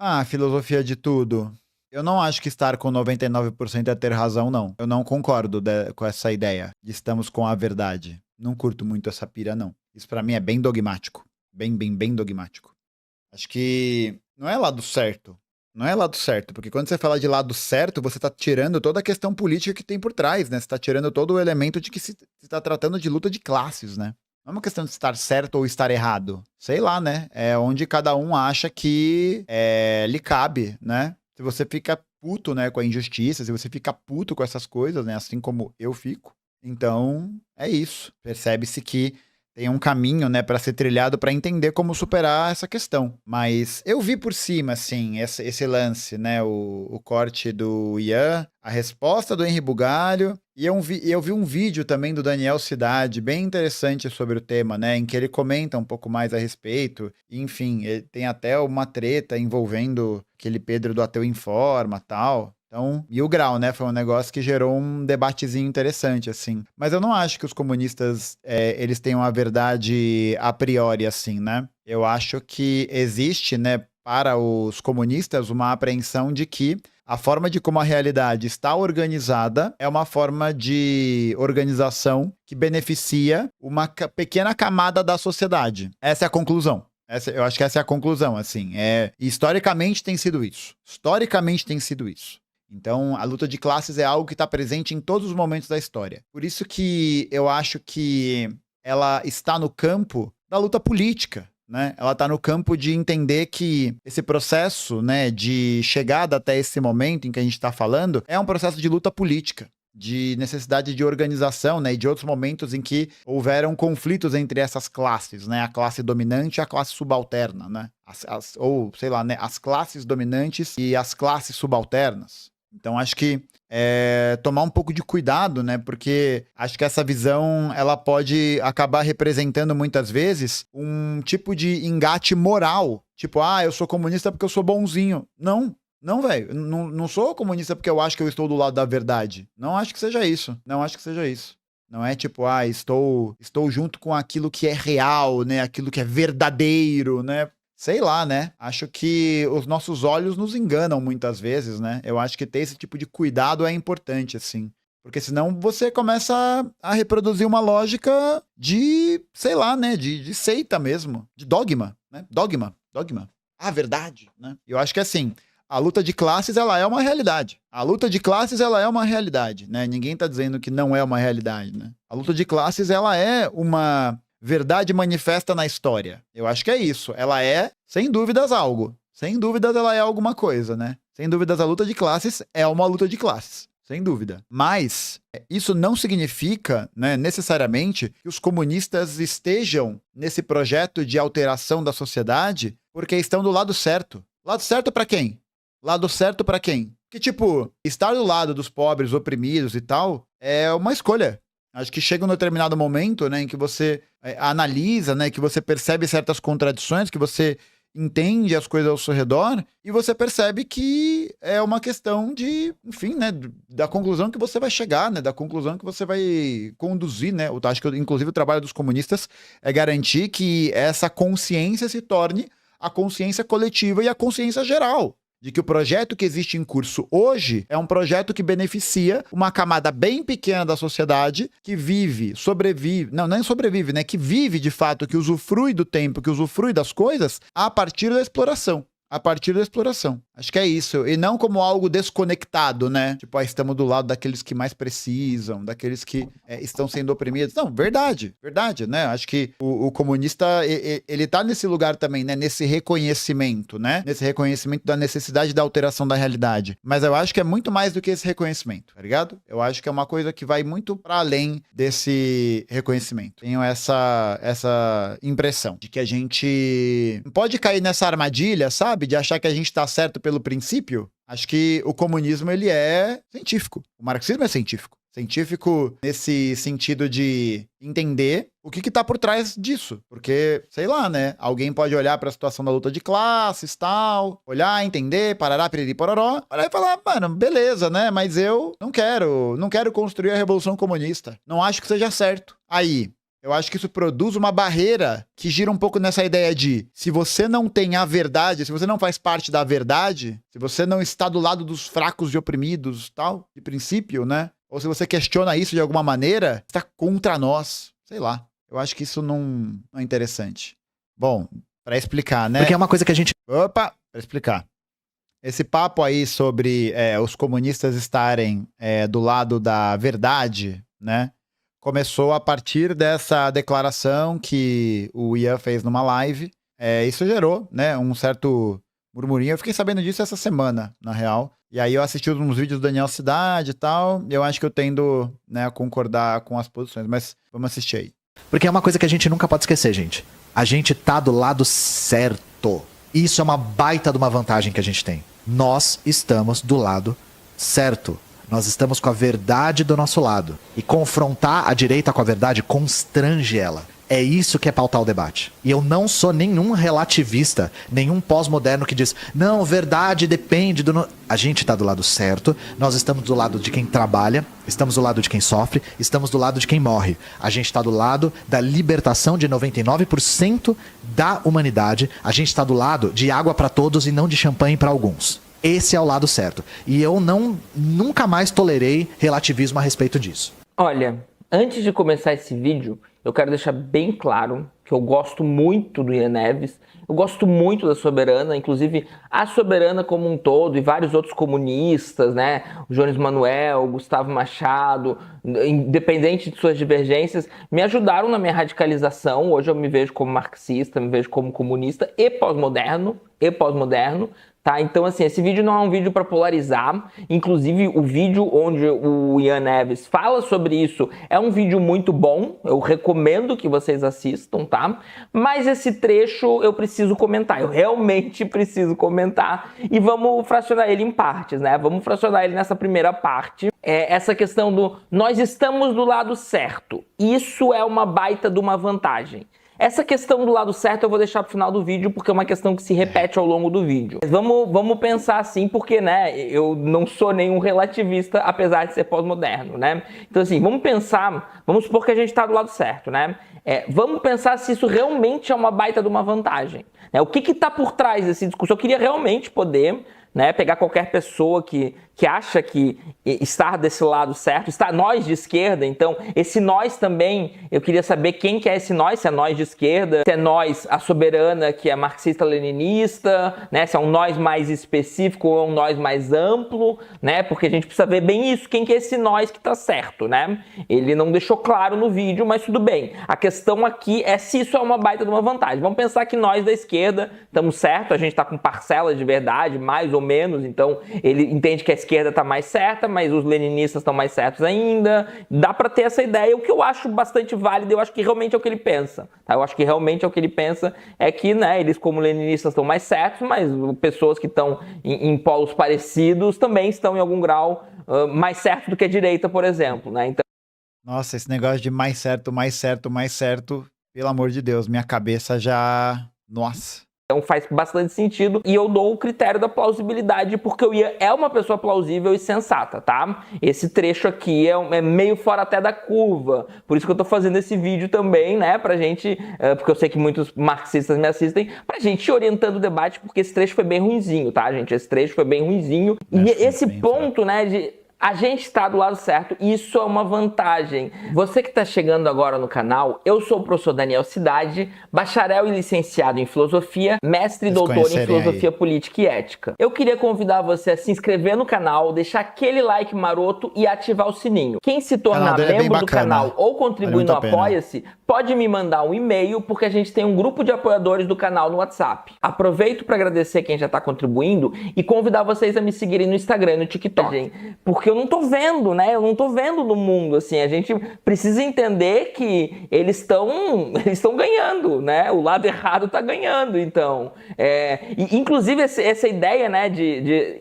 Ah, filosofia de tudo. Eu não acho que estar com 99% é ter razão, não. Eu não concordo com essa ideia de estamos com a verdade. Não curto muito essa pira, não. Isso pra mim é bem dogmático. Bem, bem, bem dogmático. Acho que não é lado certo. Não é lado certo, porque quando você fala de lado certo, você tá tirando toda a questão política que tem por trás, né? Você tá tirando todo o elemento de que se tá tratando de luta de classes, né? Não é uma questão de estar certo ou estar errado. Sei lá, né? É onde cada um acha que lhe cabe, né? Se você fica puto, né, com a injustiça, se você fica puto com essas coisas, né, assim como eu fico, então é isso. Percebe-se que tem um caminho, né, para ser trilhado para entender como superar essa questão. Mas eu vi por cima, assim, esse lance, né, o corte do Ian, a resposta do Henri Bugalho, e eu vi um vídeo também do Daniel Cidade, bem interessante sobre o tema, né, em que ele comenta um pouco mais a respeito. E, enfim, tem até uma treta envolvendo aquele Pedro do Ateu Informa, tal. Então, e o grau, né? Foi um negócio que gerou um debatezinho interessante, assim. Mas eu não acho que os comunistas, eles tenham a verdade a priori, assim, né? Eu acho que existe, né, para os comunistas, uma apreensão de que a forma de como a realidade está organizada é uma forma de organização que beneficia uma pequena camada da sociedade. Essa é a conclusão. Eu acho que essa é a conclusão, assim. Historicamente tem sido isso. Historicamente tem sido isso. Então, a luta de classes é algo que está presente em todos os momentos da história. Por isso que eu acho que ela está no campo da luta política, né? Ela está no campo de entender que esse processo, né, de chegada até esse momento em que a gente está falando, é um processo de luta política, de necessidade de organização, né, e de outros momentos em que houveram conflitos entre essas classes, né, a classe dominante e a classe subalterna, né, ou sei lá, né, as classes dominantes e as classes subalternas. Então acho que tomar um pouco de cuidado, né? Porque acho que essa visão ela pode acabar representando muitas vezes um tipo de engate moral. Tipo, eu sou comunista porque eu sou bonzinho. Não, não, velho. Não sou comunista porque eu acho que eu estou do lado da verdade. Não acho que seja isso. Não acho que seja isso. Não é tipo, estou junto com aquilo que é real, né? Aquilo que é verdadeiro, né? Sei lá, né? Acho que os nossos olhos nos enganam muitas vezes, né? Eu acho que ter esse tipo de cuidado é importante, assim. Porque senão você começa a reproduzir uma lógica de, sei lá, né? De seita mesmo. De dogma, né? Dogma. Ah, verdade, né? Eu acho que, assim, a luta de classes, ela é uma realidade. A luta de classes, ela é uma realidade, né? Ninguém tá dizendo que não é uma realidade, né? A luta de classes, ela é uma verdade manifesta na história. Eu acho que é isso. Ela é, sem dúvidas, algo. Sem dúvidas, ela é alguma coisa, né? Sem dúvidas, a luta de classes é uma luta de classes. Sem dúvida. Mas isso não significa, né, necessariamente que os comunistas estejam nesse projeto de alteração da sociedade porque estão do lado certo. Lado certo para quem? Lado certo para quem? Que, tipo, estar do lado dos pobres, oprimidos e tal, é uma escolha. Acho que chega um determinado momento, né, em que você analisa, né, que você percebe certas contradições, que você entende as coisas ao seu redor e você percebe que é uma questão de, enfim, né, da conclusão que você vai chegar, né, da conclusão que você vai conduzir, né. Eu acho que, inclusive, o trabalho dos comunistas é garantir que essa consciência se torne a consciência coletiva e a consciência geral. De que o projeto que existe em curso hoje é um projeto que beneficia uma camada bem pequena da sociedade que vive, sobrevive, não nem sobrevive, né? Que vive de fato, que usufrui do tempo, que usufrui das coisas a partir da exploração. A partir da exploração. Acho que é isso. E não como algo desconectado, né? Tipo, estamos do lado daqueles que mais precisam, daqueles que estão sendo oprimidos. Não, verdade, né? Acho que o comunista, ele tá nesse lugar também, né? Nesse reconhecimento, né? Nesse reconhecimento da necessidade da alteração da realidade. Mas eu acho que é muito mais do que esse reconhecimento, tá ligado? Eu acho que é uma coisa que vai muito para além desse reconhecimento. Tenho essa impressão de que a gente pode cair nessa armadilha, sabe? De achar que a gente tá certo pelo princípio. Acho que o comunismo, ele é científico. O marxismo é científico. Científico nesse sentido de entender o que tá por trás disso. Porque, sei lá, né? Alguém pode olhar pra situação da luta de classes, tal, olhar, entender, parará, piriri, pororó, olhar e falar, mano, beleza, né? Mas eu não quero construir a revolução comunista. Não acho que seja certo. Aí, Eu acho que isso produz uma barreira que gira um pouco nessa ideia de se você não tem a verdade, se você não faz parte da verdade, se você não está do lado dos fracos e oprimidos, tal, de princípio, né? Ou se você questiona isso de alguma maneira, está contra nós. Sei lá. Eu acho que isso não é interessante. Bom, para explicar, né? Porque é uma coisa que a gente... Opa, para explicar. Esse papo aí sobre os comunistas estarem do lado da verdade, né? Começou a partir dessa declaração que o Ian fez numa live. Isso gerou, né, um certo murmurinho. Eu fiquei sabendo disso essa semana, na real. E aí eu assisti uns vídeos do Daniel Cidade e tal. E eu acho que eu tendo, né, a concordar com as posições. Mas vamos assistir aí. Porque é uma coisa que a gente nunca pode esquecer, gente. A gente tá do lado certo. Isso é uma baita de uma vantagem que a gente tem. Nós estamos do lado certo. Nós estamos com a verdade do nosso lado. E confrontar a direita com a verdade constrange ela. É isso que é pautar o debate. E eu não sou nenhum relativista, nenhum pós-moderno que diz, não, verdade depende do... A gente está do lado certo, nós estamos do lado de quem trabalha, estamos do lado de quem sofre, estamos do lado de quem morre. A gente está do lado da libertação de 99% da humanidade. A gente está do lado de água para todos e não de champanhe para alguns. Esse é o lado certo. E eu nunca mais tolerei relativismo a respeito disso. Olha, antes de começar esse vídeo, eu quero deixar bem claro que eu gosto muito do Ian Neves, eu gosto muito da Soberana, inclusive a Soberana como um todo e vários outros comunistas, né? O Jones Manuel, o Gustavo Machado, independente de suas divergências, me ajudaram na minha radicalização. Hoje eu me vejo como marxista, me vejo como comunista e pós-moderno, tá? Então, assim, esse vídeo não é um vídeo para polarizar. Inclusive, o vídeo onde o Ian Neves fala sobre isso é um vídeo muito bom. Eu recomendo que vocês assistam, tá? Mas esse trecho eu preciso comentar. Eu realmente preciso comentar. E vamos fracionar ele em partes, né? Vamos fracionar ele nessa primeira parte. Essa questão do nós estamos do lado certo. Isso é uma baita de uma vantagem. Essa questão do lado certo eu vou deixar pro final do vídeo, porque é uma questão que se repete ao longo do vídeo. Mas vamos pensar assim, porque, né, eu não sou nenhum relativista, apesar de ser pós-moderno, né? Então, assim, vamos supor que a gente tá do lado certo, né? Vamos pensar se isso realmente é uma baita de uma vantagem. Né? O que tá por trás desse discurso? Eu queria realmente poder... né, pegar qualquer pessoa que acha que estar desse lado certo, nós de esquerda, então esse nós também, eu queria saber quem que é esse nós, se é nós de esquerda, se é nós a Soberana que é marxista-leninista, né, se é um nós mais específico ou um nós mais amplo, né, porque a gente precisa ver bem isso, quem que é esse nós que tá certo, né, ele não deixou claro no vídeo, mas tudo bem, a questão aqui é se isso é uma baita de uma vantagem. Vamos pensar que nós da esquerda estamos certo, a gente tá com parcelas de verdade, mais ou menos, então ele entende que a esquerda está mais certa, mas os leninistas estão mais certos ainda. Dá para ter essa ideia, o que eu acho bastante válido, eu acho que realmente é o que ele pensa. Tá? Eu acho que realmente é o que ele pensa, é que, né, eles como leninistas estão mais certos, mas pessoas que estão em polos parecidos também estão em algum grau mais certo do que a direita, por exemplo. Né? Então... Nossa, esse negócio de mais certo, pelo amor de Deus, minha cabeça já... Nossa... Então faz bastante sentido e eu dou o critério da plausibilidade porque o Ian é uma pessoa plausível e sensata, tá? Esse trecho aqui é meio fora até da curva, por isso que eu tô fazendo esse vídeo também, né? Pra gente, porque eu sei que muitos marxistas me assistem, pra gente ir orientando o debate, porque esse trecho foi bem ruinzinho, tá, gente? Esse trecho foi bem ruinzinho. E esse ponto, né, de... a gente está do lado certo, isso é uma vantagem. Você que está chegando agora no canal, eu sou o professor Daniel Cidade, bacharel e licenciado em filosofia, mestre e doutor em filosofia política e ética. Eu queria convidar você a se inscrever no canal, deixar aquele like maroto e ativar o sininho. Quem se tornar membro do canal ou contribuir no Apoia-se, pode me mandar um e-mail, porque a gente tem um grupo de apoiadores do canal no WhatsApp. Aproveito para agradecer quem já está contribuindo e convidar vocês a me seguirem no Instagram e no TikTok, porque eu não tô vendo, né? Eu não tô vendo no mundo, assim. A gente precisa entender que eles estão ganhando, né? O lado errado tá ganhando, então. E, inclusive, essa ideia, né,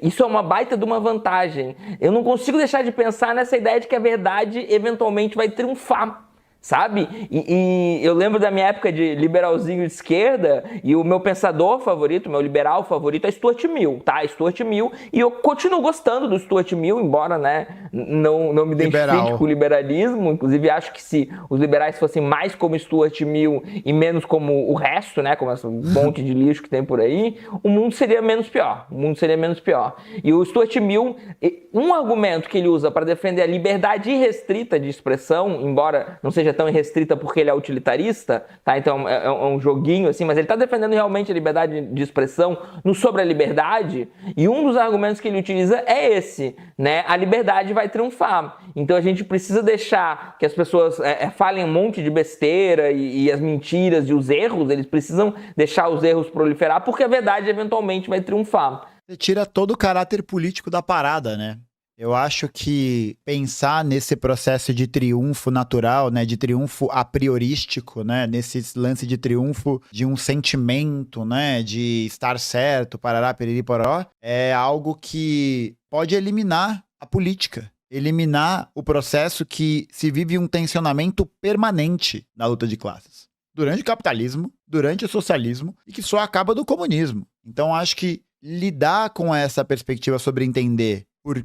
isso é uma baita de uma vantagem. Eu não consigo deixar de pensar nessa ideia de que a verdade eventualmente vai triunfar. sabe? E eu lembro da minha época de liberalzinho de esquerda, e o meu pensador favorito, meu liberal favorito é Stuart Mill, tá? Stuart Mill, e eu continuo gostando do Stuart Mill, embora, né, não me identifique com o liberalismo. Inclusive acho que se os liberais fossem mais como Stuart Mill e menos como o resto, né, como esse monte de lixo que tem por aí, o mundo seria menos pior. E o Stuart Mill, um argumento que ele usa para defender a liberdade irrestrita de expressão, embora não seja tão irrestrita porque ele é utilitarista, tá? Então é um joguinho assim, mas ele está defendendo realmente a liberdade de expressão no sobre a liberdade, e um dos argumentos que ele utiliza é esse, né? A liberdade vai triunfar. Então a gente precisa deixar que as pessoas falem um monte de besteira e as mentiras e os erros, eles precisam deixar os erros proliferar, porque a verdade eventualmente vai triunfar. Você tira todo o caráter político da parada, né? Eu acho que pensar nesse processo de triunfo natural, né, de triunfo a priorístico, né, nesse lance de triunfo de um sentimento, né, de estar certo, parará, periri, poró, é algo que pode eliminar a política, eliminar o processo que se vive um tensionamento permanente na luta de classes. Durante o capitalismo, durante o socialismo, e que só acaba do comunismo. Então, acho que lidar com essa perspectiva sobre entender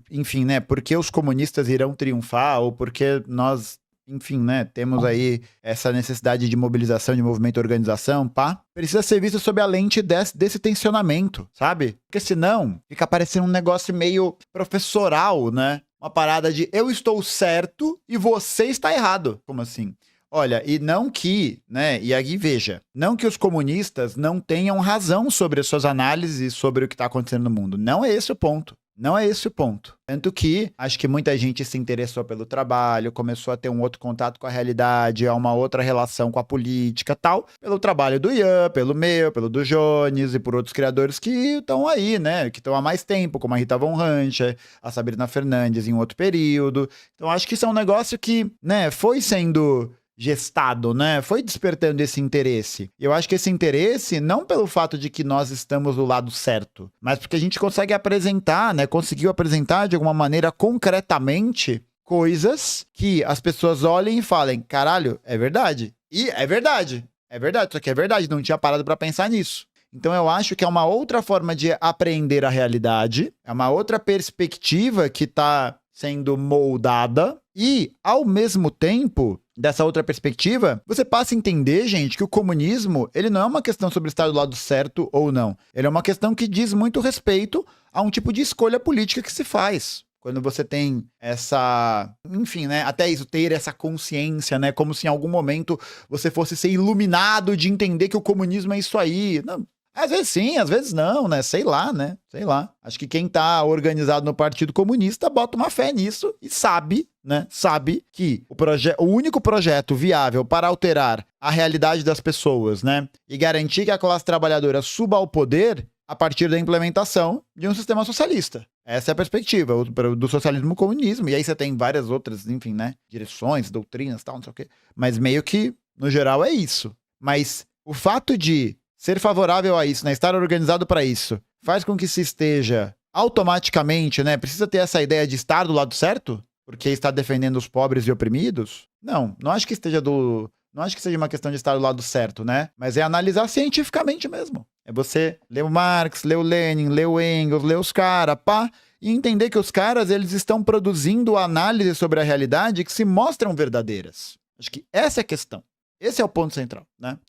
enfim, né, por que os comunistas irão triunfar, ou porque nós, enfim, né, temos aí essa necessidade de mobilização, de movimento, organização, precisa ser visto sob a lente desse tensionamento, sabe? Porque senão fica parecendo um negócio meio professoral, né? Uma parada de eu estou certo e você está errado. Como assim? Olha, e não que, né, e aqui veja, não que os comunistas não tenham razão sobre as suas análises sobre o que está acontecendo no mundo. Não é esse o ponto. Não é esse o ponto. Tanto que acho que muita gente se interessou pelo trabalho, começou a ter um outro contato com a realidade, uma outra relação com a política e tal, pelo trabalho do Ian, pelo meu, pelo do Jones e por outros criadores que estão aí, né? Que estão há mais tempo, como a Rita Von Rancher, a Sabrina Fernandes em outro período. Então acho que isso é um negócio que, né, foi sendo gestado, né? Foi despertando esse interesse. Eu acho que esse interesse, não pelo fato de que nós estamos do lado certo, mas porque a gente consegue apresentar, né? Conseguiu apresentar de alguma maneira concretamente coisas que as pessoas olhem e falem, caralho, é verdade. E é verdade. É verdade, isso aqui é verdade. Não tinha parado pra pensar nisso. Então eu acho que é uma outra forma de aprender a realidade, é uma outra perspectiva que tá sendo moldada e, ao mesmo tempo, dessa outra perspectiva, você passa a entender, gente, que o comunismo, ele não é uma questão sobre estar do lado certo ou não. Ele é uma questão que diz muito respeito a um tipo de escolha política que se faz. Quando você tem essa, enfim, né, até isso, ter essa consciência, né, como se em algum momento você fosse ser iluminado de entender que o comunismo é isso aí. Não. Às vezes sim, às vezes não, né? Sei lá, né? Sei lá. Acho que quem tá organizado no Partido Comunista bota uma fé nisso e sabe, né? Sabe que o único projeto viável para alterar a realidade das pessoas, né? E garantir que a classe trabalhadora suba ao poder a partir da implementação de um sistema socialista. Essa é a perspectiva do socialismo comunismo. E aí você tem várias outras, enfim, né? Direções, doutrinas, tal, não sei o quê. Mas meio que, no geral, é isso. Mas o fato de ser favorável a isso, né, estar organizado para isso, faz com que se esteja automaticamente, né, precisa ter essa ideia de estar do lado certo, porque está defendendo os pobres e oprimidos? Não acho que não acho que seja uma questão de estar do lado certo, né, mas é analisar cientificamente mesmo. É você ler o Marx, ler o Lenin, ler o Engels, ler os caras, e entender que os caras, eles estão produzindo análise sobre a realidade que se mostram verdadeiras. Acho que essa é a questão. Esse é o ponto central, né?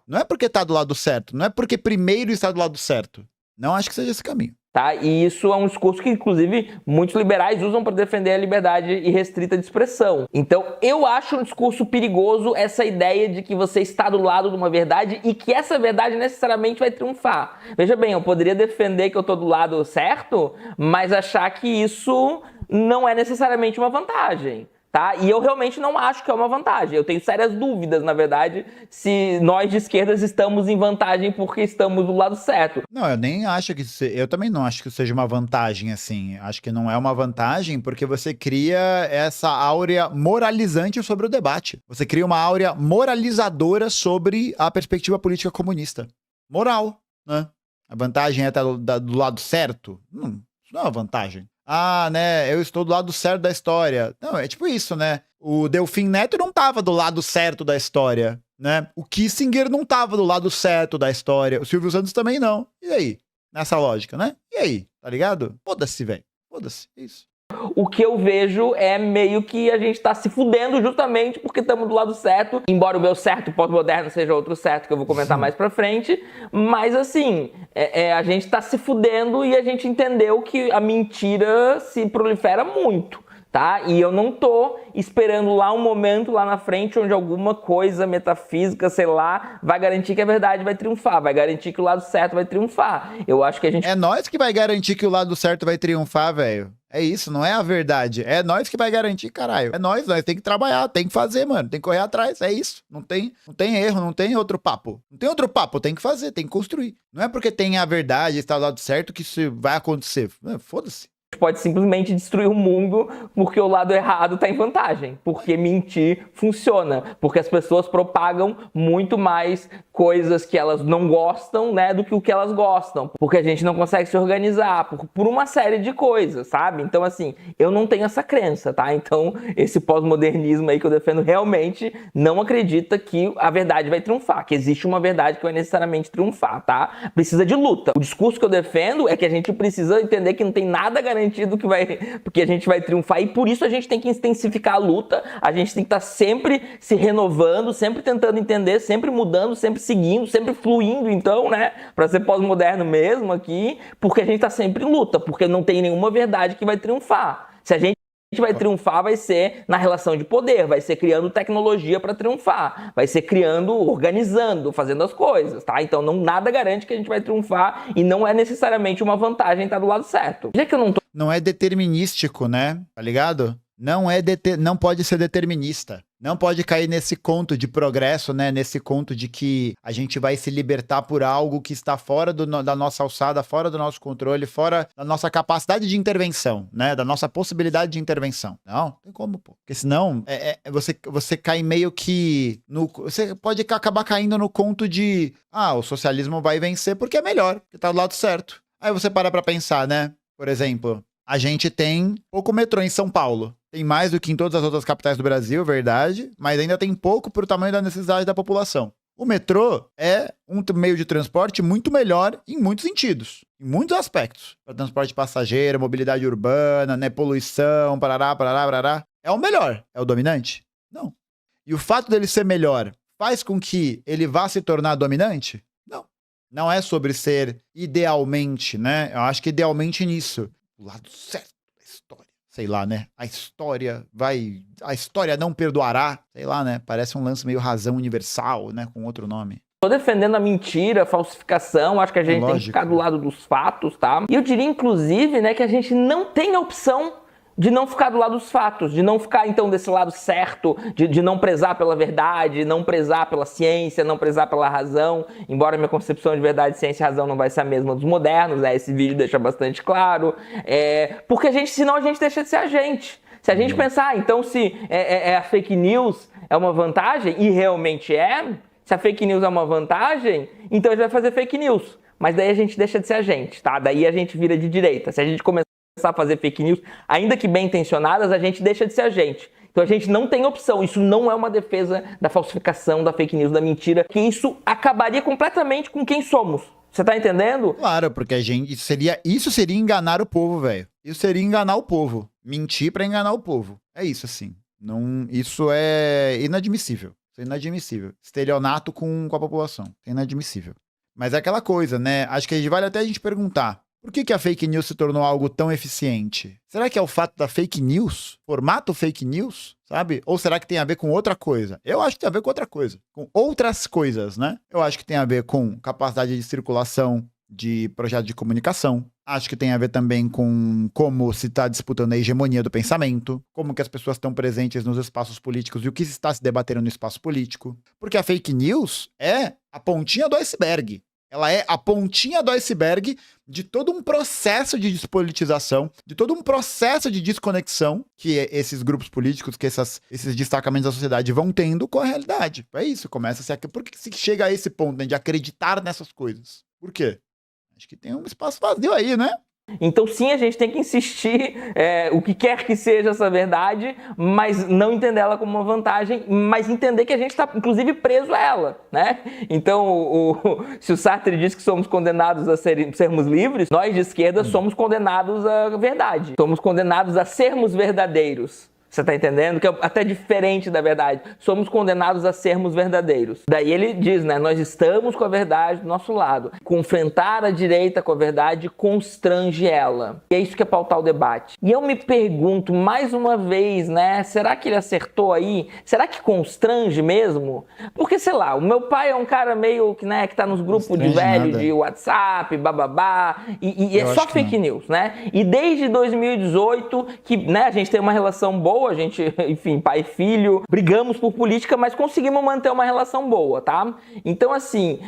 Não é porque tá do lado certo, não é porque primeiro está do lado certo. Não acho que seja esse caminho. Tá? E isso é um discurso que, inclusive, muitos liberais usam para defender a liberdade irrestrita de expressão. Então, eu acho um discurso perigoso essa ideia de que você está do lado de uma verdade e que essa verdade necessariamente vai triunfar. Veja bem, eu poderia defender que eu estou do lado certo, mas achar que isso não é necessariamente uma vantagem. Tá? E eu realmente não acho que é uma vantagem. Eu tenho sérias dúvidas, na verdade, se nós de esquerdas estamos em vantagem porque estamos do lado certo. Não, eu nem acho que eu também não acho que seja uma vantagem, assim. Acho que não é uma vantagem porque você cria essa áurea moralizante sobre o debate. Você cria uma áurea moralizadora sobre a perspectiva política comunista. Moral, né? A vantagem é estar do lado certo? Isso não é uma vantagem. Ah, né, eu estou do lado certo da história. Não, é tipo isso, né? O Delfim Neto não tava do lado certo da história, né? O Kissinger não tava do lado certo da história. O Silvio Santos também não. E aí? Nessa lógica, né? E aí? Tá ligado? Foda-se, velho. Foda-se. É isso. O que eu vejo é meio que a gente tá se fudendo justamente porque estamos do lado certo, embora o meu certo pós-moderno seja outro certo que eu vou comentar mais pra frente, mas assim, a gente tá se fudendo e a gente entendeu que a mentira se prolifera muito. Tá? E eu não tô esperando lá um momento lá na frente onde alguma coisa metafísica, sei lá, vai garantir que a verdade vai triunfar, vai garantir que o lado certo vai triunfar. Eu acho que a gente... É nós que vai garantir que o lado certo vai triunfar, velho. É isso, não é a verdade. É nós que vai garantir, caralho. É nós tem que trabalhar, tem que fazer, mano. Tem que correr atrás, é isso. Não tem erro, não tem outro papo. Não tem outro papo, tem que fazer, tem que construir. Não é porque tem a verdade, está do lado certo que isso vai acontecer. Foda-se. Pode simplesmente destruir o mundo porque o lado errado está em vantagem, porque mentir funciona, porque as pessoas propagam muito mais coisas que elas não gostam, né, do que o que elas gostam, porque a gente não consegue se organizar, por uma série de coisas, sabe? Então, assim, eu não tenho essa crença, tá? Então, esse pós-modernismo aí que eu defendo realmente não acredita que a verdade vai triunfar, que existe uma verdade que vai necessariamente triunfar, tá? Precisa de luta. O discurso que eu defendo é que a gente precisa entender que não tem nada garantido porque a gente vai triunfar, e por isso a gente tem que intensificar a luta, a gente tem que estar sempre se renovando, sempre tentando entender, sempre mudando, sempre seguindo, sempre fluindo, então, né, para ser pós-moderno mesmo aqui, porque a gente tá sempre em luta, porque não tem nenhuma verdade que vai triunfar. Se a gente vai triunfar, vai ser na relação de poder, vai ser criando tecnologia para triunfar, vai ser criando, organizando, fazendo as coisas, tá? Então nada garante que a gente vai triunfar e não é necessariamente uma vantagem estar do lado certo. Já que eu não tô... Não é determinístico, né? Tá ligado? Não pode ser determinista. Não pode cair nesse conto de progresso, né? Nesse conto de que a gente vai se libertar por algo que está fora da nossa alçada, fora do nosso controle, fora da nossa capacidade de intervenção, né? Da nossa possibilidade de intervenção. Não tem como, pô. Porque senão você cai meio que... Você pode acabar caindo no conto de... o socialismo vai vencer porque é melhor, porque tá do lado certo. Aí você para pra pensar, né? Por exemplo, a gente tem pouco metrô em São Paulo. Tem mais do que em todas as outras capitais do Brasil, verdade, mas ainda tem pouco pro tamanho da necessidade da população. O metrô é um meio de transporte muito melhor em muitos sentidos, em muitos aspectos. Para transporte passageiro, mobilidade urbana, né, poluição, parará. É o melhor. É o dominante? Não. E o fato dele ser melhor faz com que ele vá se tornar dominante? Não. Não é sobre ser idealmente, né? Eu acho que idealmente nisso. O lado certo da história. Sei lá, né? A história não perdoará. Sei lá, né? Parece um lance meio razão universal, né? Com outro nome. Tô defendendo a mentira, a falsificação, acho que a gente tem que ficar do lado dos fatos, tá? E eu diria, inclusive, né, que a gente não tem a opção de não ficar do lado dos fatos, de não ficar, então, desse lado certo, de não prezar pela verdade, não prezar pela ciência, não prezar pela razão, embora minha concepção de verdade, ciência e razão não vai ser a mesma dos modernos, né? Esse vídeo deixa bastante claro, porque senão a gente deixa de ser a gente. Se a gente pensar, então, se a fake news é uma vantagem, e realmente se a fake news é uma vantagem, então a gente vai fazer fake news, mas daí a gente deixa de ser a gente, tá? Daí a gente vira de direita. Se a gente começar a fazer fake news, ainda que bem intencionadas, a gente deixa de ser a gente. Então a gente não tem opção. Isso não é uma defesa da falsificação, da fake news, da mentira, que isso acabaria completamente com quem somos. Você tá entendendo? Claro, porque isso seria enganar o povo, velho. Isso seria enganar o povo. Mentir pra enganar o povo. É isso, assim. Isso é inadmissível. Isso é inadmissível. Estelionato com a população. É inadmissível. Mas é aquela coisa, né? Acho que vale até a gente perguntar. Por que a fake news se tornou algo tão eficiente? Será que é o fato da fake news? Formato fake news? Sabe? Ou será que tem a ver com outra coisa? Eu acho que tem a ver com outra coisa. Com outras coisas, né? Eu acho que tem a ver com capacidade de circulação de projeto de comunicação. Acho que tem a ver também com como se está disputando a hegemonia do pensamento, como que as pessoas estão presentes nos espaços políticos e o que se está se debatendo no espaço político. Porque a fake news é a pontinha do iceberg. Ela é a pontinha do iceberg de todo um processo de despolitização, de todo um processo de desconexão que esses grupos políticos, que esses destacamentos da sociedade vão tendo com a realidade. É isso, começa a ser... Por que se chega a esse ponto, né, de acreditar nessas coisas? Por quê? Acho que tem um espaço vazio aí, né? Então sim, a gente tem que insistir o que quer que seja essa verdade, mas não entender ela como uma vantagem, mas entender que a gente está, inclusive, preso a ela, né? Então, se o Sartre diz que somos condenados a sermos livres, nós de esquerda somos condenados à verdade. Somos condenados a sermos verdadeiros. Você tá entendendo? Que é até diferente da verdade. Somos condenados a sermos verdadeiros. Daí ele diz, né? Nós estamos com a verdade do nosso lado. Confrontar a direita com a verdade constrange ela. E é isso que é pautar o debate. E eu me pergunto, mais uma vez, né? Será que ele acertou aí? Será que constrange mesmo? Porque, sei lá, o meu pai é um cara meio que, né, que tá nos grupos de velho, de WhatsApp, bababá. E é só fake news, né? E desde 2018, que, né, a gente tem uma relação boa, a gente, enfim, pai e filho, brigamos por política, mas conseguimos manter uma relação boa, tá? Então, assim,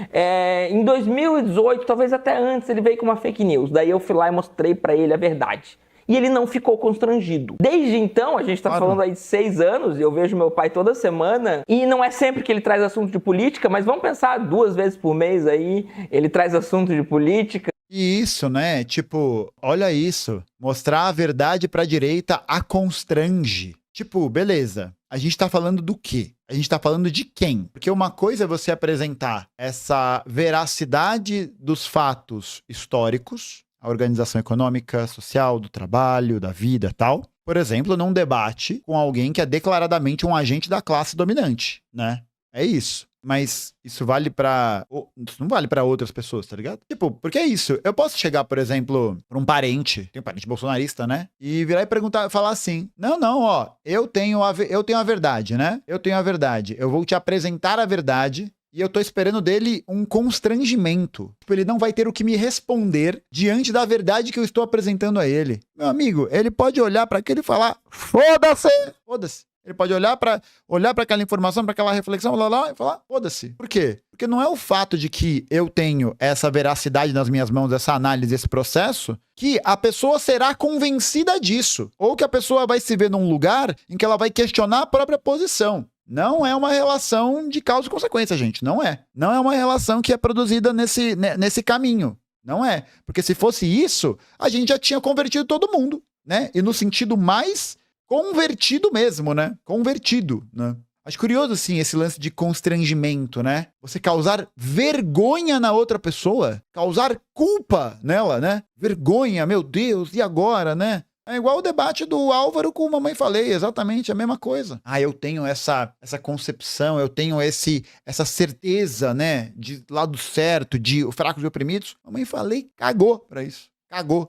em 2018, talvez até antes, ele veio com uma fake news. Daí eu fui lá e mostrei pra ele a verdade. E ele não ficou constrangido. Desde então, a gente tá falando aí de 6 anos, e eu vejo meu pai toda semana, e não é sempre que ele traz assunto de política, mas vamos pensar 2 vezes por mês aí, ele traz assunto de política. E isso, né? Tipo, olha isso. Mostrar a verdade pra direita a constrange. Tipo, beleza. A gente tá falando do quê? A gente tá falando de quem? Porque uma coisa é você apresentar essa veracidade dos fatos históricos, a organização econômica, social, do trabalho, da vida e tal. Por exemplo, num debate com alguém que é declaradamente um agente da classe dominante, né? É isso. Mas isso vale pra... Isso não vale pra outras pessoas, tá ligado? Tipo, porque é isso. Eu posso chegar, por exemplo, pra um parente, tem um parente bolsonarista, né? E virar e perguntar, falar assim, não, ó, eu tenho a verdade, né? Eu tenho a verdade. Eu vou te apresentar a verdade e eu tô esperando dele um constrangimento. Tipo, ele não vai ter o que me responder diante da verdade que eu estou apresentando a ele. Meu amigo, ele pode olhar pra aquilo e falar, foda-se! Foda-se. Ele pode olhar para aquela informação, para aquela reflexão, e falar, foda-se. Por quê? Porque não é o fato de que eu tenho essa veracidade nas minhas mãos, essa análise, esse processo, que a pessoa será convencida disso. Ou que a pessoa vai se ver num lugar em que ela vai questionar a própria posição. Não é uma relação de causa e consequência, gente. Não é. Não é uma relação que é produzida nesse caminho. Não é. Porque se fosse isso, a gente já tinha convertido todo mundo, né? E no sentido mais... convertido mesmo, né? Convertido, né? Acho curioso, assim, esse lance de constrangimento, né? Você causar vergonha na outra pessoa, causar culpa nela, né? Vergonha, meu Deus, e agora, né? É igual o debate do Álvaro com Mamãe Falei, exatamente a mesma coisa. Ah, eu tenho essa concepção, eu tenho essa certeza, né? De lado certo, de fracos e oprimidos. Mamãe Falei cagou pra isso. Cagou.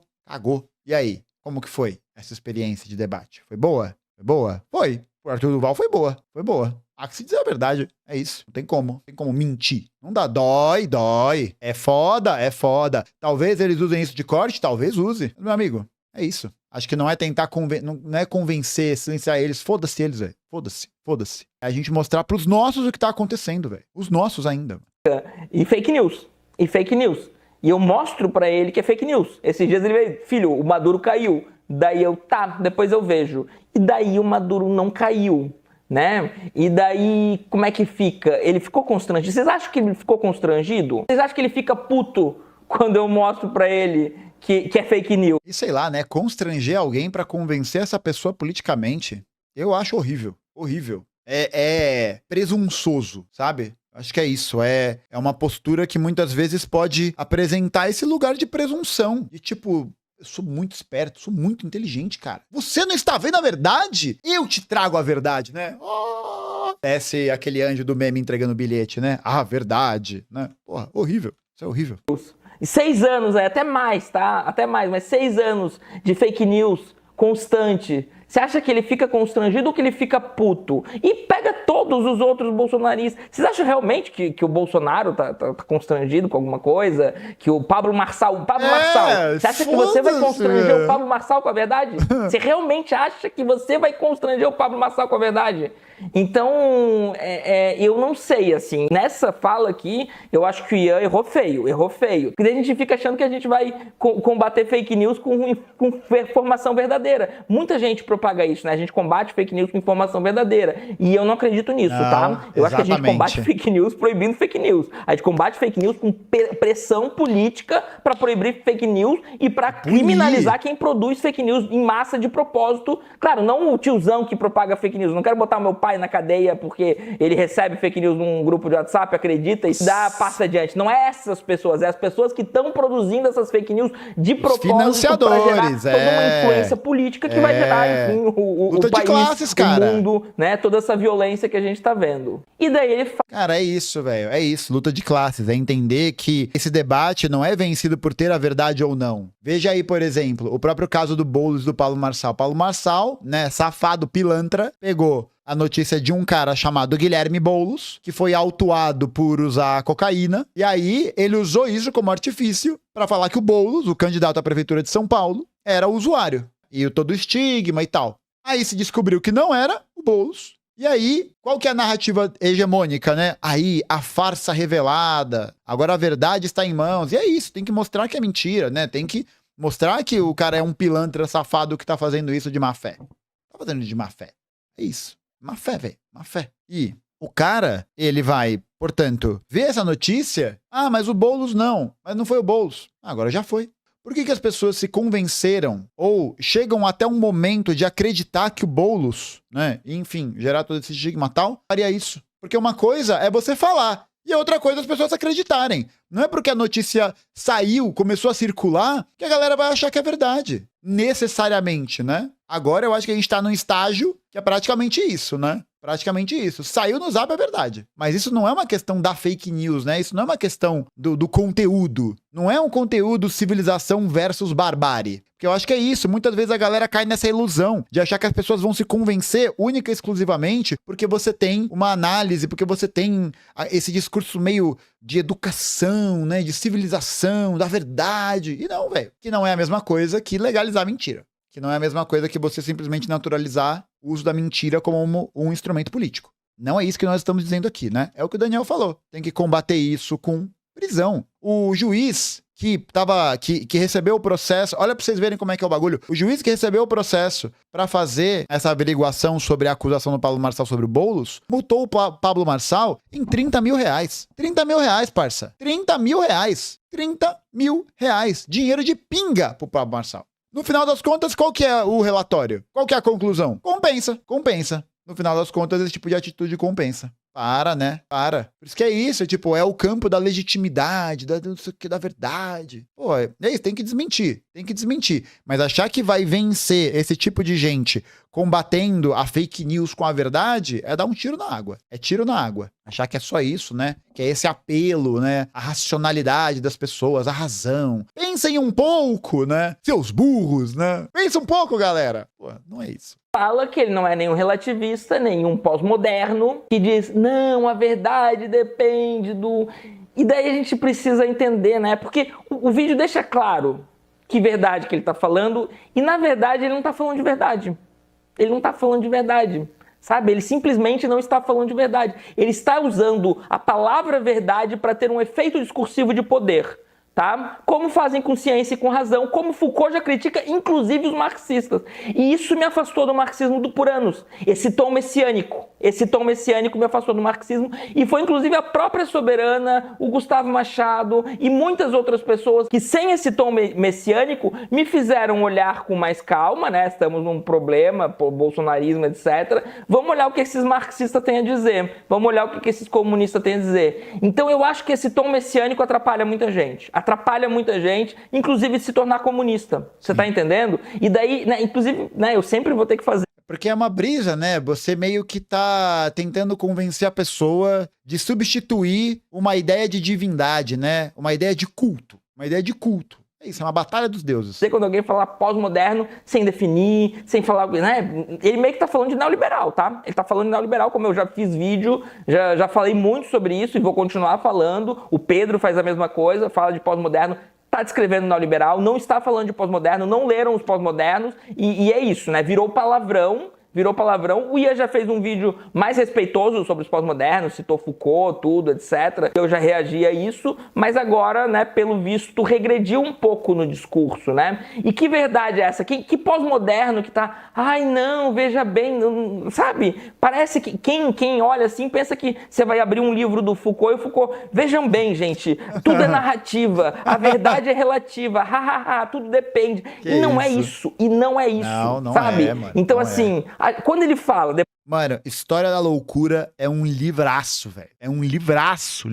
E aí? Como que foi essa experiência de debate? Foi boa? Foi boa? Foi. O Arthur Duval foi boa. Foi boa. Há que se dizer a verdade. É isso. Não tem como. Não tem como mentir. Não dá. Dói. É foda. Talvez eles usem isso de corte, talvez use. Meu amigo, é isso. Acho que não é tentar não é convencer, silenciar eles. Foda-se eles, velho. Foda-se. É a gente mostrar pros nossos o que tá acontecendo, velho. Os nossos ainda. E fake news. E eu mostro pra ele que é fake news. Esses dias ele veio, filho, o Maduro caiu. Daí eu, depois eu vejo. E daí o Maduro não caiu, né? E daí, como é que fica? Ele ficou constrangido. Vocês acham que ele ficou constrangido? Vocês acham que ele fica puto quando eu mostro pra ele que é fake news? E sei lá, né? Constranger alguém pra convencer essa pessoa politicamente, eu acho horrível. Horrível. É presunçoso, sabe? Acho que é isso, é uma postura que muitas vezes pode apresentar esse lugar de presunção. E tipo, eu sou muito esperto, sou muito inteligente, cara. Você não está vendo a verdade? Eu te trago a verdade, né? Oh! Desce aquele anjo do meme entregando bilhete, né? Ah, verdade, né? Porra, horrível, isso é horrível. E 6 anos, até mais, tá? Até mais, mas 6 anos de fake news constante. Você acha que ele fica constrangido ou que ele fica puto? E pega todos os outros bolsonaristas. Vocês acham realmente que o Bolsonaro tá constrangido com alguma coisa? Que o Pablo Marçal... Você acha que você vai constranger o Pablo Marçal com a verdade? Você realmente acha que você vai constranger o Pablo Marçal com a verdade? Então, eu não sei, assim. Nessa fala aqui, eu acho que o Ian errou feio. Porque daí a gente fica achando que a gente vai combater fake news com informação verdadeira. Muita gente propõe propaga isso, né? A gente combate fake news com informação verdadeira. E eu não acredito nisso, tá? Eu acho que a gente combate fake news proibindo fake news. A gente combate fake news com pressão política para proibir fake news e para criminalizar quem produz fake news em massa de propósito. Claro, não o tiozão que propaga fake news. Não quero botar meu pai na cadeia porque ele recebe fake news num grupo de WhatsApp, acredita e passa adiante. Não é essas pessoas, é as pessoas que estão produzindo essas fake news de propósito para gerar toda uma influência política que vai gerar, enfim, o país, classes, o mundo, né? Toda essa violência que a gente tá vendo. E daí ele fala... Cara, é isso, velho. É isso, luta de classes. É entender que esse debate não é vencido por ter a verdade ou não. Veja aí, por exemplo, o próprio caso do Boulos e do Pablo Marçal. Pablo Marçal, né, safado, pilantra, pegou a notícia de um cara chamado Guilherme Boulos, que foi autuado por usar cocaína, e aí ele usou isso como artifício para falar que o Boulos, o candidato à prefeitura de São Paulo, era o usuário. E todo o estigma e tal. Aí se descobriu que não era o Boulos. E aí, qual que é a narrativa hegemônica, né? Aí, a farsa revelada. Agora a verdade está em mãos. E é isso, tem que mostrar que é mentira, né? Tem que mostrar que o cara é um pilantra safado que tá fazendo isso de má fé. Tá fazendo de má fé. É isso. Má fé, velho. Má fé. E o cara, ele vai, portanto, ver essa notícia. Ah, mas o Boulos não. Mas não foi o Boulos. Agora já foi. Por que as pessoas se convenceram ou chegam até um momento de acreditar que o Boulos, né, enfim, gerar todo esse estigma tal, faria isso? Porque uma coisa é você falar e a outra coisa é as pessoas acreditarem. Não é porque a notícia saiu, começou a circular, que a galera vai achar que é verdade. Necessariamente, né? Agora eu acho que a gente tá num estágio que é praticamente isso, né? Praticamente isso. Saiu no Zap é verdade. Mas isso não é uma questão da fake news, né? Isso não é uma questão do conteúdo. Não é um conteúdo civilização versus barbárie. Porque eu acho que é isso. Muitas vezes a galera cai nessa ilusão de achar que as pessoas vão se convencer única e exclusivamente porque você tem uma análise, porque você tem esse discurso meio de educação, né? De civilização, da verdade. E não, velho. Que não é a mesma coisa que legalizar mentira. Que não é a mesma coisa que você simplesmente naturalizar o uso da mentira como um instrumento político. Não é isso que nós estamos dizendo aqui, né? É o que o Daniel falou. Tem que combater isso com prisão. O juiz que recebeu o processo... Olha pra vocês verem como é que é o bagulho. O juiz que recebeu o processo pra fazer essa averiguação sobre a acusação do Pablo Marçal sobre o Boulos, multou o Pablo Marçal em 30 mil reais. 30 mil reais, parça. 30 mil reais. 30 mil reais. Dinheiro de pinga pro Pablo Marçal. No final das contas, qual que é o relatório? Qual que é a conclusão? Compensa. No final das contas, esse tipo de atitude compensa. Para, né? Para. Por isso que é isso, tipo, é o campo da legitimidade, da verdade. Pô, é isso, tem que desmentir. Mas achar que vai vencer esse tipo de gente combatendo a fake news com a verdade é dar um tiro na água. É tiro na água. Achar que é só isso, né? Que é esse apelo, né? A racionalidade das pessoas, a razão. Pensem um pouco, né? Seus burros, né? Pensa um pouco, galera. Pô, não é isso. Fala que ele não é nenhum relativista, nenhum pós-moderno, que diz, não, a verdade depende do... E daí a gente precisa entender, né? Porque o vídeo deixa claro que verdade que ele tá falando, e na verdade ele não tá falando de verdade. Ele não tá falando de verdade, sabe? Ele simplesmente não está falando de verdade. Ele está usando a palavra verdade para ter um efeito discursivo de poder. Tá? Como fazem com ciência e com razão, como Foucault já critica, inclusive os marxistas. E isso me afastou do marxismo por anos. Esse tom messiânico me afastou do marxismo, e foi inclusive a própria Soberana, o Gustavo Machado e muitas outras pessoas que, sem esse tom messiânico, me fizeram olhar com mais calma, né? Estamos num problema, bolsonarismo, etc. Vamos olhar o que esses marxistas têm a dizer, vamos olhar o que esses comunistas têm a dizer. Então eu acho que esse tom messiânico atrapalha muita gente, inclusive se tornar comunista. Você tá entendendo? E daí, né, inclusive, né, eu sempre vou ter que fazer. Porque é uma brisa, né? Você meio que tá tentando convencer a pessoa de substituir uma ideia de divindade, né? Uma ideia de culto. É isso, é uma batalha dos deuses. Quando alguém fala pós-moderno, sem definir, sem falar, né? Ele meio que tá falando de neoliberal, tá? Ele tá falando de neoliberal, como eu já fiz vídeo, já falei muito sobre isso e vou continuar falando. O Pedro faz a mesma coisa, fala de pós-moderno, tá descrevendo neoliberal, não está falando de pós-moderno, não leram os pós-modernos, e é isso, né? Virou palavrão, virou palavrão. O Ian já fez um vídeo mais respeitoso sobre os pós-modernos, citou Foucault, tudo, etc. Eu já reagi a isso, mas agora, né, pelo visto, regrediu um pouco no discurso, né? E que verdade é essa? Que pós-moderno que tá, ai não, veja bem, não, sabe? Parece que quem olha assim pensa que você vai abrir um livro do Foucault e o Foucault, vejam bem, gente, tudo é narrativa, a verdade é relativa, hahaha, tudo depende. E não é isso, Não sabe? é, mano, então não assim, quando ele fala... Mano, História da Loucura é um livraço, velho. É um livraço,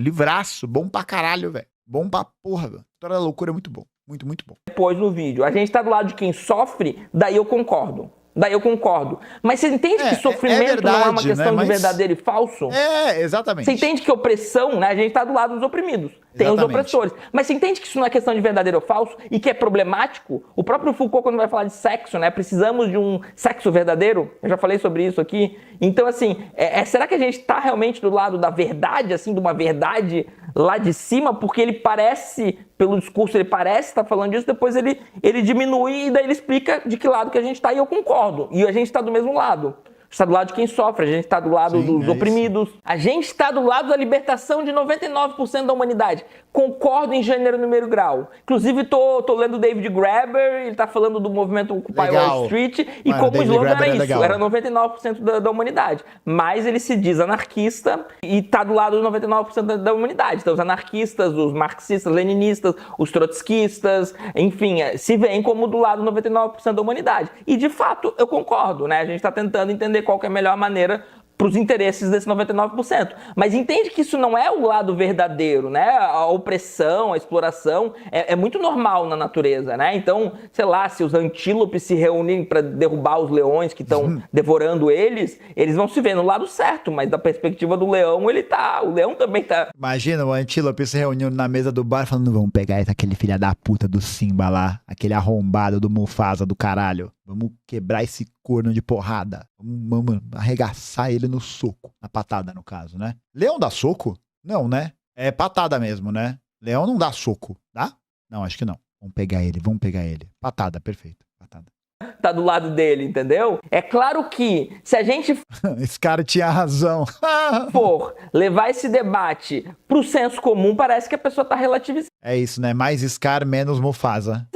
bom pra caralho, velho. Bom pra porra, velho. História da Loucura é muito bom, muito, muito bom. Depois no vídeo, a gente tá do lado de quem sofre, daí eu concordo. Mas você entende que sofrimento verdade, não é uma questão, né? de verdadeiro e falso? Exatamente. Você entende que opressão, né? A gente tá do lado dos oprimidos. Tem os opressores. Mas você entende que isso não é questão de verdadeiro ou falso e que é problemático? O próprio Foucault, quando vai falar de sexo, né? Precisamos de um sexo verdadeiro. Eu já falei sobre isso aqui. Então, assim, será que a gente tá realmente do lado da verdade, assim, de uma verdade lá de cima? Porque ele parece, pelo discurso, ele parece estar falando disso, depois ele diminui e daí ele explica de que lado que a gente tá, e eu concordo. E a gente tá do mesmo lado. A gente está do lado de quem sofre, a gente está do lado dos oprimidos. A gente está do lado da libertação de 99% da humanidade. Concordo em gênero, número e grau. Inclusive, tô lendo David Graeber, ele tá falando do movimento Occupy Wall Street, e como o slogan era isso, era 99% da humanidade. Mas ele se diz anarquista e tá do lado dos 99% da humanidade. Então, os anarquistas, os marxistas, leninistas, os trotskistas, enfim, se veem como do lado dos 99% da humanidade. E, de fato, eu concordo, né? A gente tá tentando entender qual que é a melhor maneira para os interesses desse 99%. Mas entende que isso não é o lado verdadeiro, né? A opressão, a exploração é muito normal na natureza, né? Então, sei lá, se os antílopes se reúnem para derrubar os leões que estão devorando eles vão se ver no lado certo, mas da perspectiva do leão, o leão também tá... Imagina o antílope se reunindo na mesa do bar falando, vamos pegar aquele filho da puta do Simba lá, aquele arrombado do Mufasa do caralho. Vamos quebrar esse corno de porrada. Vamos arregaçar ele no soco. Na patada, no caso, né? Leão dá soco? Não, né? É patada mesmo, né? Leão não dá soco, dá? Não, acho que não. Vamos pegar ele. Patada, perfeito. Patada. Tá do lado dele, entendeu? É claro que se a gente esse cara tinha razão. for levar esse debate pro senso comum, parece que a pessoa tá relativizando. É isso, né? Mais Scar, menos Mufasa.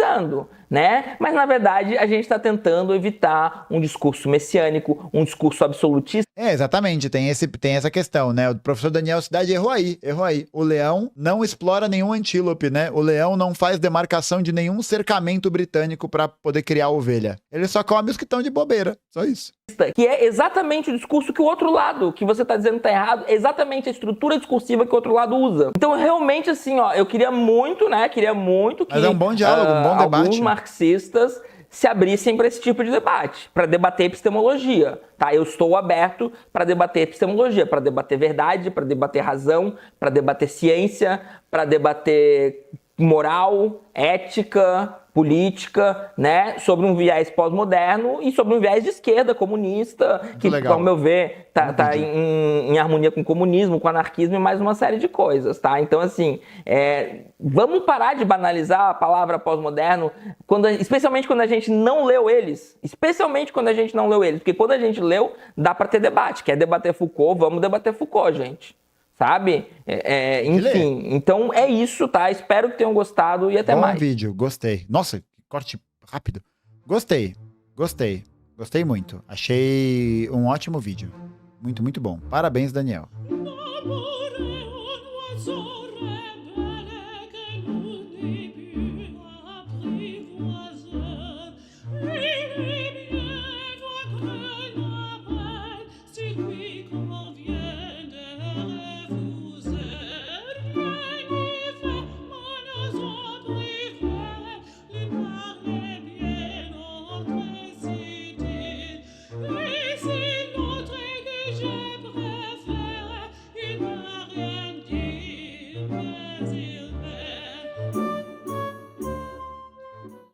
Né? Mas, na verdade, a gente está tentando evitar um discurso messiânico, um discurso absolutista. Exatamente, tem essa questão, né? O professor Daniel Cidade errou aí. O leão não explora nenhum antílope, né? O leão não faz demarcação de nenhum cercamento britânico para poder criar ovelha. Ele só come os que estão de bobeira, só isso. Que é exatamente o discurso que o outro lado, que você está dizendo está errado, é exatamente a estrutura discursiva que o outro lado usa. Então, realmente, assim, ó, eu queria muito que... Mas é um bom diálogo, um bom debate. Alguns marxistas se abrissem para esse tipo de debate, para debater epistemologia, tá? Eu estou aberto para debater epistemologia, para debater verdade, para debater razão, para debater ciência, para debater moral, ética, política, né, sobre um viés pós-moderno e sobre um viés de esquerda, comunista, que, ao meu ver, tá em harmonia com o comunismo, com o anarquismo e mais uma série de coisas, tá? Então, assim, vamos parar de banalizar a palavra pós-moderno, especialmente quando a gente não leu eles. Porque quando a gente leu, dá para ter debate. Quer debater Foucault? Vamos debater Foucault, gente. Sabe? Enfim, então é isso, tá? Espero que tenham gostado e até mais. Bom vídeo, gostei. Nossa, corte rápido. Gostei muito. Achei um ótimo vídeo. Muito, muito bom. Parabéns, Daniel.